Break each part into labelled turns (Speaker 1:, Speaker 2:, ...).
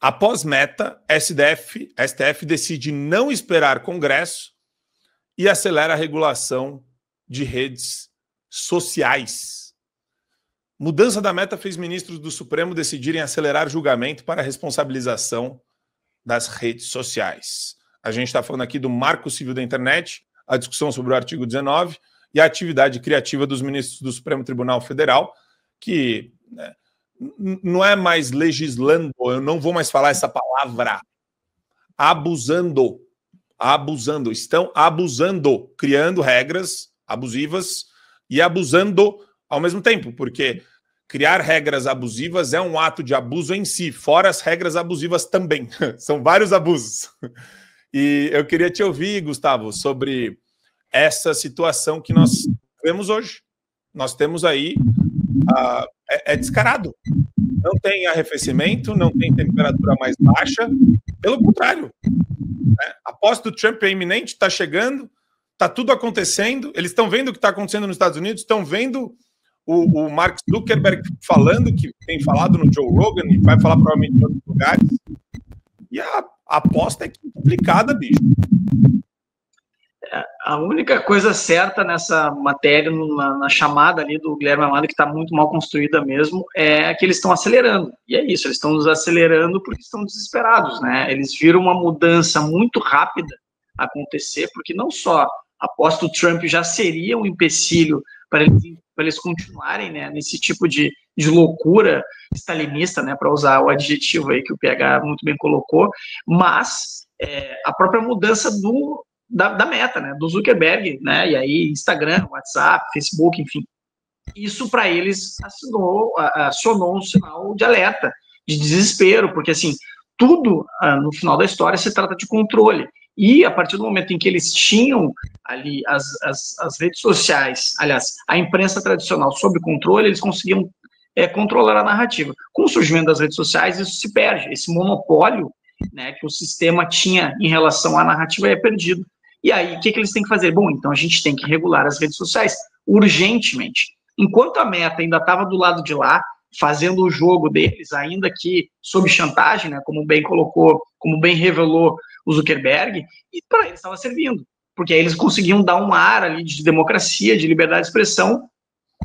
Speaker 1: Após Meta, STF decide não esperar Congresso e acelera a regulação de redes sociais. Mudança da Meta fez ministros do Supremo decidirem acelerar julgamento para responsabilização das redes sociais. A gente está falando aqui do Marco Civil da Internet, a discussão sobre o artigo 19 e a atividade criativa dos ministros do Supremo Tribunal Federal, que não é mais legislando, eu não vou mais falar essa palavra, abusando, estão abusando, criando regras abusivas e abusando ao mesmo tempo, porque criar regras abusivas é um ato de abuso em si, fora as regras abusivas também, são vários abusos. E eu queria te ouvir, Gustavo, sobre essa situação que nós vemos hoje. Nós temos aí, é descarado. Não tem arrefecimento, não tem temperatura mais baixa. Pelo contrário. A posse do Trump é iminente, está chegando, está tudo acontecendo. Eles estão vendo o que está acontecendo nos Estados Unidos, estão vendo o Mark Zuckerberg falando, que tem falado no Joe Rogan e vai falar provavelmente em outros lugares. E a aposta é complicada, bicho.
Speaker 2: A única coisa certa nessa matéria, na chamada ali do Guilherme Amado, que está muito mal construída mesmo, é que eles estão acelerando. E é isso, eles estão nos acelerando porque estão desesperados, né? Eles viram uma mudança muito rápida acontecer, porque não só a posse do Trump já seria um empecilho para eles continuarem, né, nesse tipo de loucura stalinista, né, para usar o adjetivo aí que o PH muito bem colocou, mas a própria mudança da Meta, né, do Zuckerberg, né, e aí Instagram, WhatsApp, Facebook, enfim, isso para eles acionou um sinal de alerta, de desespero, porque assim, tudo no final da história se trata de controle. E a partir do momento em que eles tinham ali as redes sociais, aliás, a imprensa tradicional sob controle, eles conseguiam controlar a narrativa. Com o surgimento das redes sociais, isso se perde. Esse monopólio, né, que o sistema tinha em relação à narrativa é perdido. E aí, o que eles têm que fazer? Bom, então a gente tem que regular as redes sociais urgentemente. Enquanto a Meta ainda estava do lado de lá, fazendo o jogo deles, ainda que sob chantagem, né, como bem colocou, como bem revelou o Zuckerberg, e para eles estava servindo, porque aí eles conseguiam dar um ar ali de democracia, de liberdade de expressão,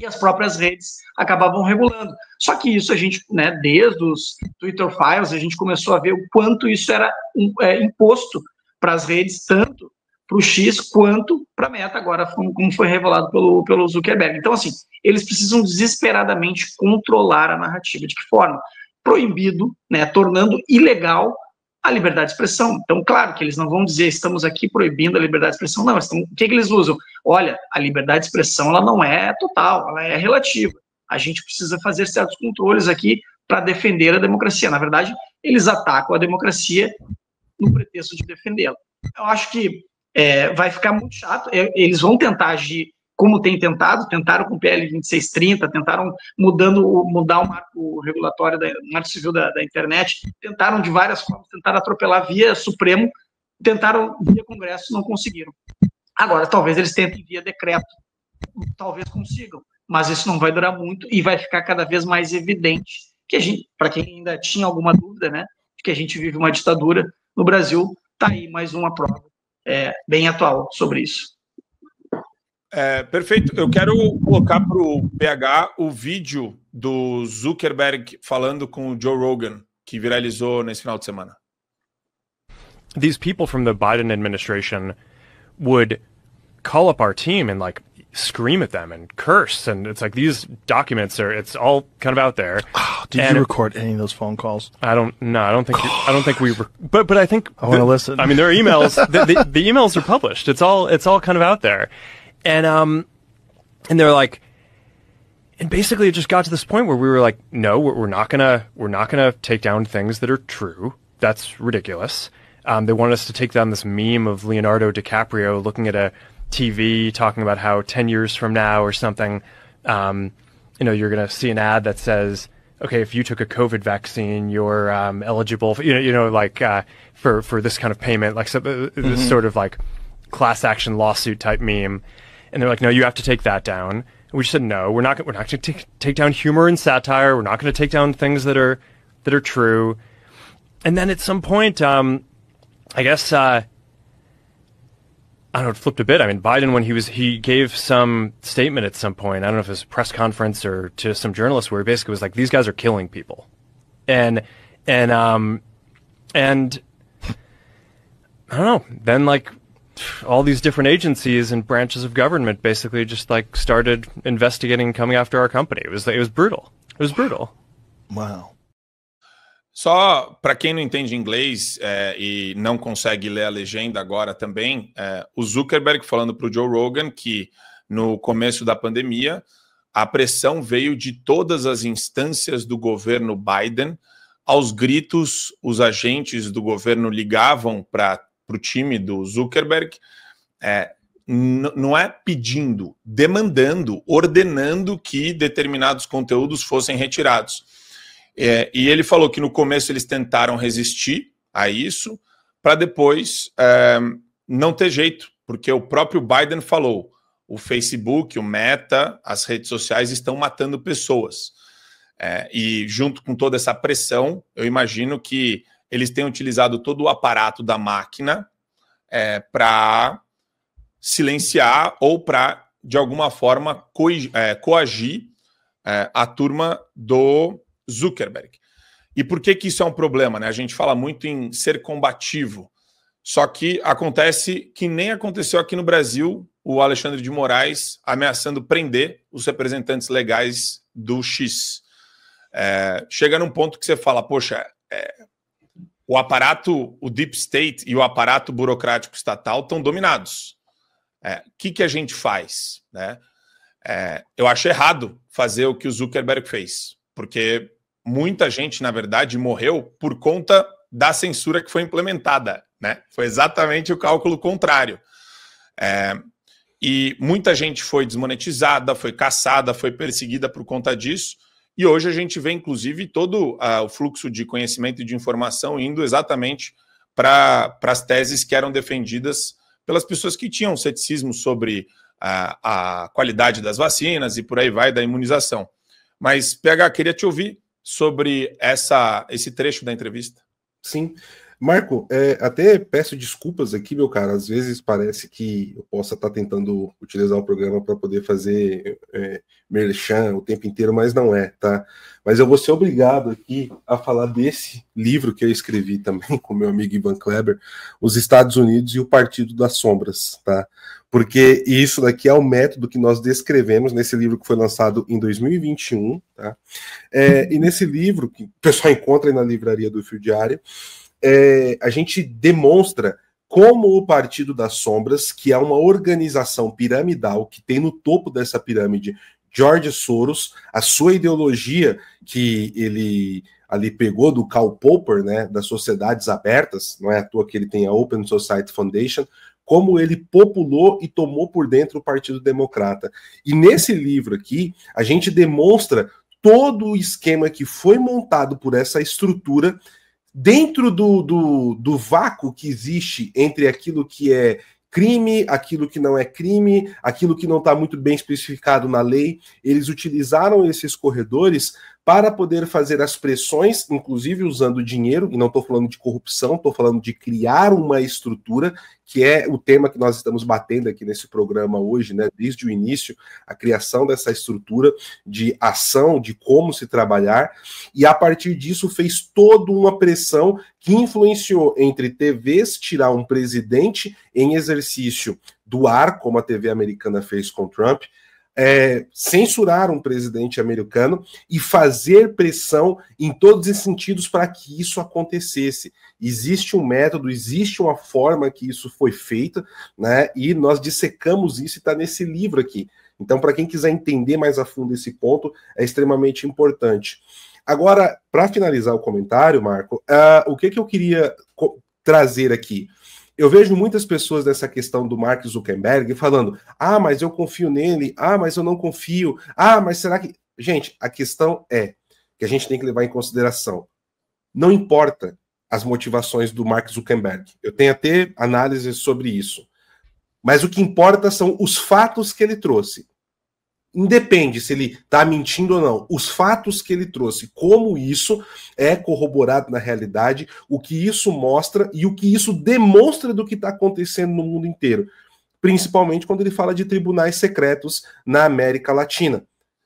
Speaker 2: e as próprias redes acabavam regulando. Só que isso a gente, né, desde os Twitter Files, a gente começou a ver o quanto isso era imposto para as redes, tanto para o X quanto para a Meta, agora como foi revelado pelo Zuckerberg. Então, assim, eles precisam desesperadamente controlar a narrativa. De que forma? Proibido, né, tornando ilegal a liberdade de expressão. Então, claro que eles não vão dizer estamos aqui proibindo a liberdade de expressão, não. O que eles usam? Olha, a liberdade de expressão ela não é total, ela é relativa. A gente precisa fazer certos controles aqui para defender a democracia. Na verdade, eles atacam a democracia no pretexto de defendê-la. Eu acho que vai ficar muito chato. Eles vão tentar agir como tentaram com o PL 2630, tentaram mudar o marco regulatório, o marco civil da internet, tentaram de várias formas, tentaram atropelar via Supremo, tentaram via Congresso, não conseguiram. Agora, talvez eles tentem via decreto, talvez consigam, mas isso não vai durar muito e vai ficar cada vez mais evidente que a gente, para quem ainda tinha alguma dúvida, né, de que a gente vive uma ditadura no Brasil, tá aí mais uma prova bem atual sobre isso.
Speaker 1: Perfeito. Eu quero colocar para o PH o vídeo do Zuckerberg falando com o Joe Rogan, que viralizou nesse final de semana.
Speaker 3: These people from the Biden administration would call up our team and like scream at them and curse, and it's like these documents it's all kind of out there.
Speaker 4: Did you record any of those phone calls?
Speaker 3: I don't think we but I think
Speaker 4: I want to listen.
Speaker 3: I mean, there are emails. the emails are published. It's all kind of out there. And they're like, and basically it just got to this point where we were like, no, we're not gonna take down things that are true. That's ridiculous. They wanted us to take down this meme of Leonardo DiCaprio looking at a TV talking about how 10 years from now or something, you're gonna see an ad that says, okay, if you took a COVID vaccine, you're eligible for, for this kind of payment, like this sort of like class action lawsuit type meme. And they're like, no, you have to take that down. And we just said, no, we're not going to take down humor and satire. We're not going to take down things that are true. And then at some point, I guess, I don't know, it flipped a bit. I mean, Biden, when he gave some statement at some point, I don't know if it was a press conference or to some journalists, where he basically was like, these guys are killing people. And I don't know, then like all these different agencies and branches of government basically just like started investigating, coming after our company. It was brutal. It was brutal.
Speaker 4: Wow.
Speaker 1: Só para quem não entende inglês e não consegue ler a legenda agora também, o Zuckerberg falando para o Joe Rogan que no começo da pandemia a pressão veio de todas as instâncias do governo Biden. Aos gritos, os agentes do governo ligavam para o time do Zuckerberg, não é pedindo, demandando, ordenando que determinados conteúdos fossem retirados. E ele falou que no começo eles tentaram resistir a isso, para depois não ter jeito, porque o próprio Biden falou, o Facebook, o Meta, as redes sociais estão matando pessoas. E junto com toda essa pressão, eu imagino que eles têm utilizado todo o aparato da máquina para silenciar ou para, de alguma forma, coagir a turma do Zuckerberg. E por que isso é um problema, né? A gente fala muito em ser combativo, só que acontece que nem aconteceu aqui no Brasil, o Alexandre de Moraes ameaçando prender os representantes legais do X. Chega num ponto que você fala, poxa, o aparato, o Deep State e o aparato burocrático estatal estão dominados. O que a gente faz? Né? Eu acho errado fazer o que o Zuckerberg fez, porque muita gente, na verdade, morreu por conta da censura que foi implementada. Né? Foi exatamente o cálculo contrário. E muita gente foi desmonetizada, foi caçada, foi perseguida por conta disso. E hoje a gente vê, inclusive, todo o fluxo de conhecimento e de informação indo exatamente para as teses que eram defendidas pelas pessoas que tinham ceticismo sobre a qualidade das vacinas e por aí vai, da imunização. Mas, PH, queria te ouvir sobre esse trecho da entrevista.
Speaker 5: Sim. Marco, até peço desculpas aqui, meu cara, às vezes parece que eu possa estar tentando utilizar o programa para poder fazer merchan o tempo inteiro, mas não é, tá? Mas eu vou ser obrigado aqui a falar desse livro que eu escrevi também com meu amigo Ivan Kleber, Os Estados Unidos e o Partido das Sombras, tá? Porque isso daqui é o método que nós descrevemos nesse livro que foi lançado em 2021, tá? E nesse livro, que o pessoal encontra aí na livraria do Fio Diário, a gente demonstra como o Partido das Sombras, que é uma organização piramidal que tem no topo dessa pirâmide George Soros, a sua ideologia que ele ali pegou do Karl Popper, né, das sociedades abertas, não é à toa que ele tem a Open Society Foundation, como ele populou e tomou por dentro o Partido Democrata. E nesse livro aqui, a gente demonstra todo o esquema que foi montado por essa estrutura dentro do vácuo que existe entre aquilo que é crime, aquilo que não é crime, aquilo que não está muito bem especificado na lei. Eles utilizaram esses corredores para poder fazer as pressões, inclusive usando dinheiro, e não estou falando de corrupção, estou falando de criar uma estrutura, que é o tema que nós estamos batendo aqui nesse programa hoje, né? Desde o início, a criação dessa estrutura de ação, de como se trabalhar, e a partir disso fez toda uma pressão que influenciou entre TVs tirar um presidente em exercício do ar, como a TV americana fez com Trump, censurar um presidente americano e fazer pressão em todos os sentidos para que isso acontecesse. Existe um método, existe uma forma que isso foi feito, né? E nós dissecamos isso e está nesse livro aqui. Então, para quem quiser entender mais a fundo esse ponto, é extremamente importante. Agora, para finalizar o comentário, Marco, o que eu queria trazer aqui? Eu vejo muitas pessoas nessa questão do Mark Zuckerberg falando, mas eu confio nele, mas eu não confio, mas será que... Gente, a questão é que a gente tem que levar em consideração, não importa as motivações do Mark Zuckerberg, eu tenho até análises sobre isso, mas o que importa são os fatos que ele trouxe. independe se ele está mentindo ou não, os fatos que ele trouxe, como isso é corroborado na realidade, o que isso mostra e o que isso demonstra do que está acontecendo no mundo inteiro, principalmente quando ele fala de tribunais secretos na América Latina,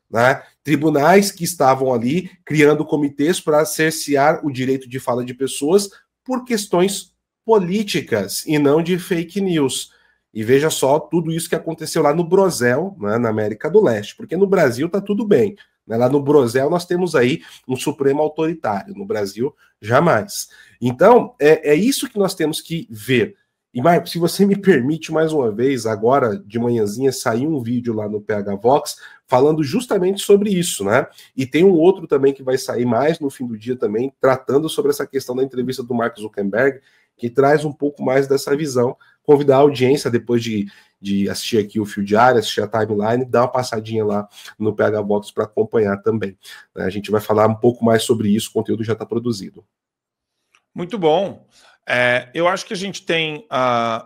Speaker 5: né? Tribunais que estavam ali criando comitês para cercear o direito de fala de pessoas por questões políticas e não de fake news. E veja só tudo isso que aconteceu lá no Brosel, né, na América do Leste, porque no Brasil tá tudo bem, né? Lá no Brosel nós temos aí um Supremo autoritário, no Brasil jamais. Então, é isso que nós temos que ver. E, Marco, se você me permite, mais uma vez, agora de manhãzinha saiu um vídeo lá no PH Vox falando justamente sobre isso, né? E tem um outro também que vai sair mais no fim do dia também, tratando sobre essa questão da entrevista do Mark Zuckerberg, que traz um pouco mais dessa visão. Convidar a audiência, depois de assistir aqui o Fio Diário, assistir a timeline, dar uma passadinha lá no PH Vox para acompanhar também. A gente vai falar um pouco mais sobre isso, o conteúdo já está produzido.
Speaker 1: Muito bom. Eu acho que a gente tem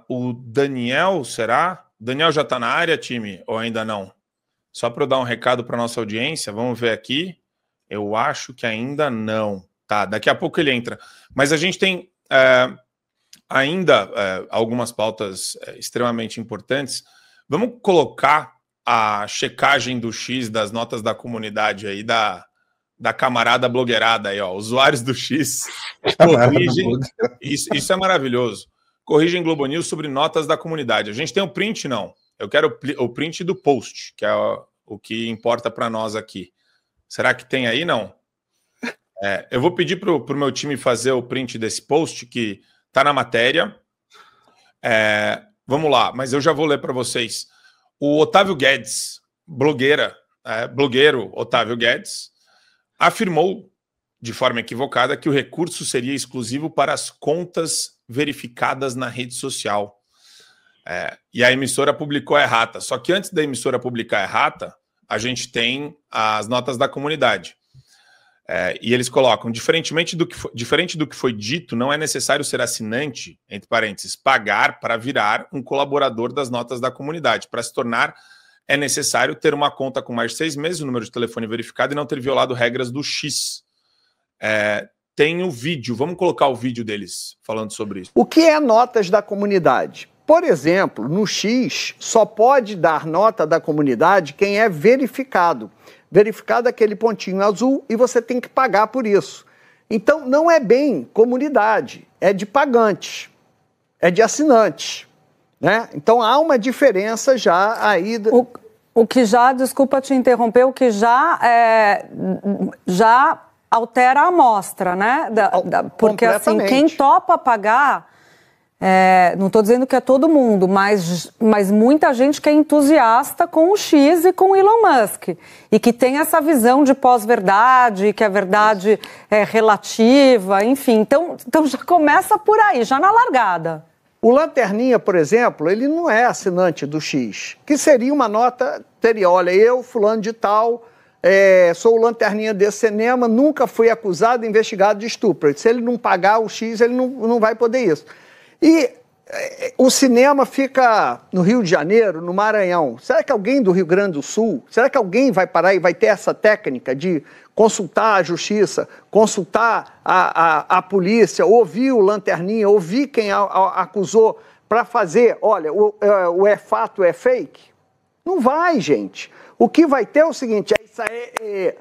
Speaker 1: o Daniel, será? Daniel já está na área, time, ou ainda não? Só para eu dar um recado para nossa audiência, vamos ver aqui. Eu acho que ainda não. Tá, daqui a pouco ele entra. Mas a gente tem ainda algumas pautas extremamente importantes. Vamos colocar a checagem do X das notas da comunidade aí, da camarada blogueirada aí, ó. Usuários do X corrigem. Isso é maravilhoso. Corrigem Globo News sobre notas da comunidade. A gente tem o print, não. Eu quero o print do post, que é o que importa para nós aqui. Será que tem aí? Não. Eu vou pedir para o meu time fazer o print desse post, que está na matéria. Vamos lá, mas eu já vou ler para vocês. O Otávio Guedes, blogueiro Otávio Guedes, afirmou de forma equivocada que o recurso seria exclusivo para as contas verificadas na rede social. E a emissora publicou a errata. Só que antes da emissora publicar a errata, a gente tem as notas da comunidade. E eles colocam, diferente do que foi dito, não é necessário ser assinante, entre parênteses, pagar para virar um colaborador das notas da comunidade. Para se tornar, é necessário ter uma conta com mais de 6 meses, o número de telefone verificado e não ter violado regras do X. Tem o vídeo, vamos colocar o vídeo deles falando sobre isso.
Speaker 6: O que é notas da comunidade? Por exemplo, no X, só pode dar nota da comunidade quem é verificado. Verificado aquele pontinho azul e você tem que pagar por isso. Então, não é bem comunidade, é de pagantes, é de assinantes, né? Então, há uma diferença já aí...
Speaker 7: O que já, desculpa te interromper, o que já altera a amostra, né? Porque, assim, quem topa pagar... não estou dizendo que é todo mundo, mas muita gente que é entusiasta com o X e com o Elon Musk. E que tem essa visão de pós-verdade, que a verdade é relativa, enfim. Então já começa por aí, já na largada.
Speaker 6: O Lanterninha, por exemplo, ele não é assinante do X. Que seria uma nota, teria, olha, eu, fulano de tal, sou o Lanterninha desse cinema, nunca fui acusado, investigado de estupro. Se ele não pagar o X, ele não vai poder isso. E o cinema fica no Rio de Janeiro, no Maranhão. Será que alguém do Rio Grande do Sul, será que alguém vai parar e vai ter essa técnica de consultar a justiça, consultar a polícia, ouvir o Lanterninha, ouvir quem acusou para fazer, olha, o é fato, é fake? Não vai, gente. O que vai ter é o seguinte, isso aí,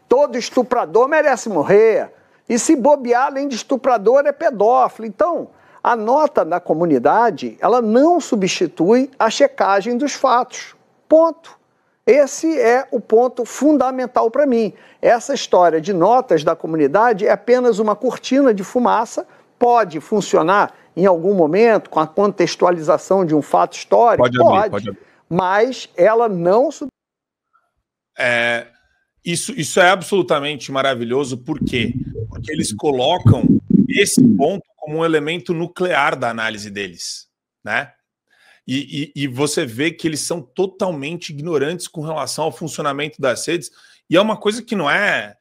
Speaker 6: todo estuprador merece morrer. E se bobear, além de estuprador, é pedófilo. Então... a nota da comunidade, ela não substitui a checagem dos fatos. Ponto. Esse é o ponto fundamental para mim. Essa história de notas da comunidade é apenas uma cortina de fumaça, pode funcionar em algum momento com a contextualização de um fato histórico, pode. Mas ela não...
Speaker 1: Isso é absolutamente maravilhoso, por quê? Porque eles colocam esse ponto como um elemento nuclear da análise deles, né? E você vê que eles são totalmente ignorantes com relação ao funcionamento das redes, e é uma coisa que não é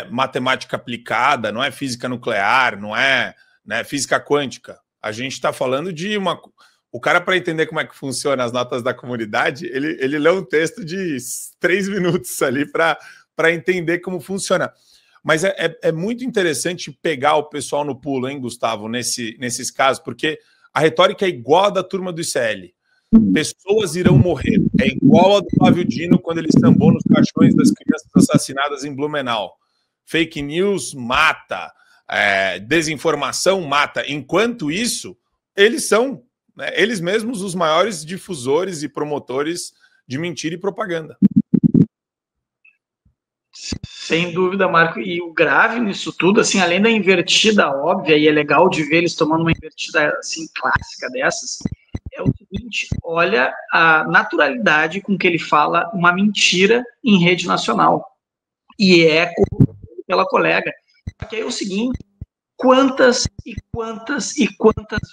Speaker 1: matemática aplicada, não é física nuclear, não é, né, física quântica. A gente está falando de O cara, para entender como é que funciona as notas da comunidade, ele lê um texto de 3 minutos ali para entender como funciona. Mas é muito interessante pegar o pessoal no pulo, hein, Gustavo, nesses casos, porque a retórica é igual a da turma do ICL. Pessoas irão morrer. É igual a do Flávio Dino quando ele sambou nos caixões das crianças assassinadas em Blumenau. Fake news mata, desinformação mata. Enquanto isso, eles são, né, eles mesmos os maiores difusores e promotores de mentira e propaganda.
Speaker 2: Sem dúvida, Marco. E o grave nisso tudo, assim, além da invertida óbvia, e é legal de ver eles tomando uma invertida assim, clássica dessas, é o seguinte: olha a naturalidade com que ele fala uma mentira em rede nacional. E é corroborado pela colega. Porque aí é o seguinte: quantas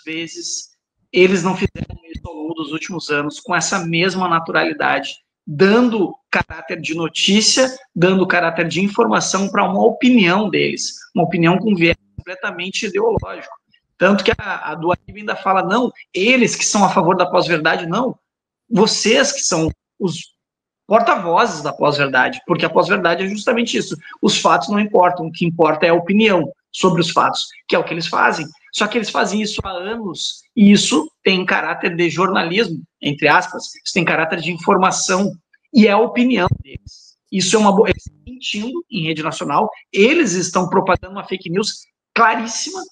Speaker 2: vezes eles não fizeram isso ao longo dos últimos anos com essa mesma naturalidade, dando caráter de notícia, dando caráter de informação para uma opinião deles, uma opinião com viés completamente ideológico. Tanto que a do Aníbal ainda fala, não, eles que são a favor da pós-verdade, não, vocês que são os porta-vozes da pós-verdade, porque a pós-verdade é justamente isso, os fatos não importam, o que importa é a opinião sobre os fatos, que é o que eles fazem. Só que eles fazem isso há anos, e isso tem caráter de jornalismo, entre aspas, isso tem caráter de informação, e é a opinião deles. Isso é uma boa... Eles estão mentindo em rede nacional, eles estão propagando uma fake news claríssima,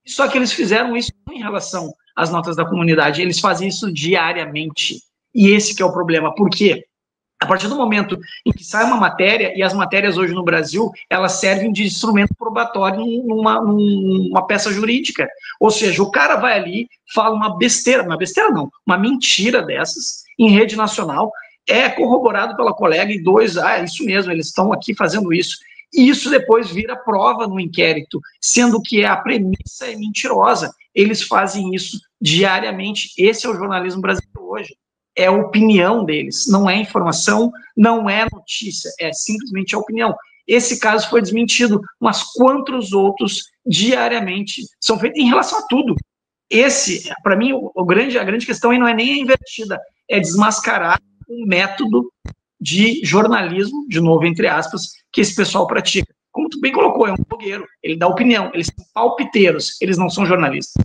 Speaker 2: só que eles fizeram isso em relação às notas da comunidade, eles fazem isso diariamente, e esse que é o problema. Por quê? A partir do momento em que sai uma matéria, e as matérias hoje no Brasil, elas servem de instrumento probatório numa peça jurídica. Ou seja, o cara vai ali, fala uma besteira não, uma mentira dessas, em rede nacional, é corroborado pela colega e isso mesmo, eles estão aqui fazendo isso. E isso depois vira prova no inquérito, sendo que a premissa é mentirosa. Eles fazem isso diariamente. Esse é o jornalismo brasileiro hoje. É a opinião deles, não é informação, não é notícia, é simplesmente a opinião. Esse caso foi desmentido, mas quantos outros diariamente são feitos em relação a tudo? Esse, para mim, a grande questão aí não é nem a invertida, é desmascarar o método de jornalismo, de novo, entre aspas, que esse pessoal pratica. Como tu bem colocou, é um blogueiro, ele dá opinião, eles são palpiteiros, eles não são jornalistas.